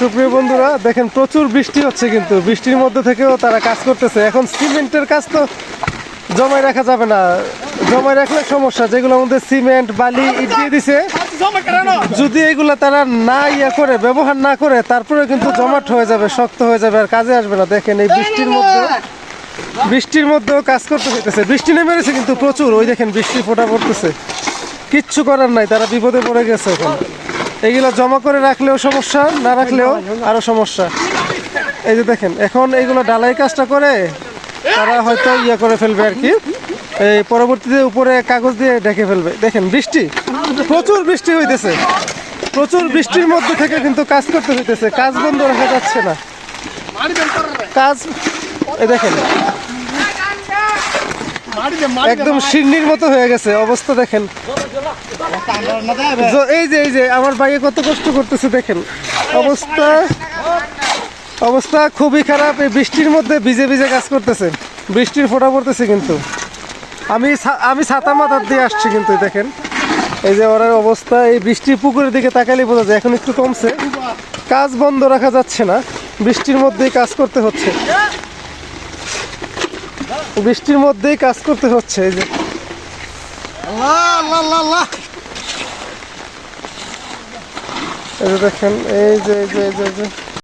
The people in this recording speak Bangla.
সুপ্রিয় বন্ধুরা দেখেন প্রচুর বৃষ্টি হচ্ছে, কিন্তু বৃষ্টির মধ্যে থেকেও তারা কাজ করতেছে। এখন সিমেন্টের কাজ তো জমায় রাখা যাবে না, জমায় রাখলে সমস্যা। যেগুলোর মধ্যে সিমেন্ট বালি ইট দিয়ে দিছে, যদি এগুলো তারা না করে ব্যবহার না করে তারপরে কিন্তু জমাট হয়ে যাবে, শক্ত হয়ে যাবে, আর কাজে আসবে না। দেখেন এই বৃষ্টির মধ্যেও কাজ করতে হইতেছে। বৃষ্টি নেমে গেছে কিন্তু প্রচুর, ওই দেখেন বৃষ্টি ফোঁটা পড়তেছে। কিচ্ছু করার নাই, তারা বিপদে পড়ে গেছে। এখন এইগুলো জমা করে রাখলেও সমস্যা, না রাখলেও আরো সমস্যা। এই যে দেখেন এখন এইগুলো ডালাই কাজটা করে তারা হয়তো করে ফেলবে আর কি, এই পরবর্তীতে উপরে কাগজ দিয়ে ঢেকে ফেলবে। দেখেন বৃষ্টি, প্রচুর বৃষ্টি হইতেছে, প্রচুর বৃষ্টির মধ্যে থেকে কিন্তু কাজ করতে হইতেছে, কাজ বন্ধ রাখা যাচ্ছে না। কাজ এই দেখেন একদম শিরনির মতো হয়ে গেছে অবস্থা। দেখেন এই যে আমার ভাইয়ে কত কষ্ট করতেছে, দেখেন অবস্থা খুবই খারাপ। এই বৃষ্টির মধ্যে ভিজে ভিজে কাজ করতেছে, বৃষ্টির ফোঁটা পড়তেছে। কিন্তু আমি ছাতা মাথার দিয়ে আসছি, কিন্তু দেখেন এই যে ওর অবস্থা। এই বৃষ্টির পুকুরের দিকে তাকালে বোঝা যায় এখন একটু কমছে, কাজ বন্ধ রাখা যাচ্ছে না, বৃষ্টির মধ্যেই কাজ করতে হচ্ছে, বৃষ্টির মধ্যেই কাজ করতে হচ্ছে। এই যে এই যে দেখেন এই যে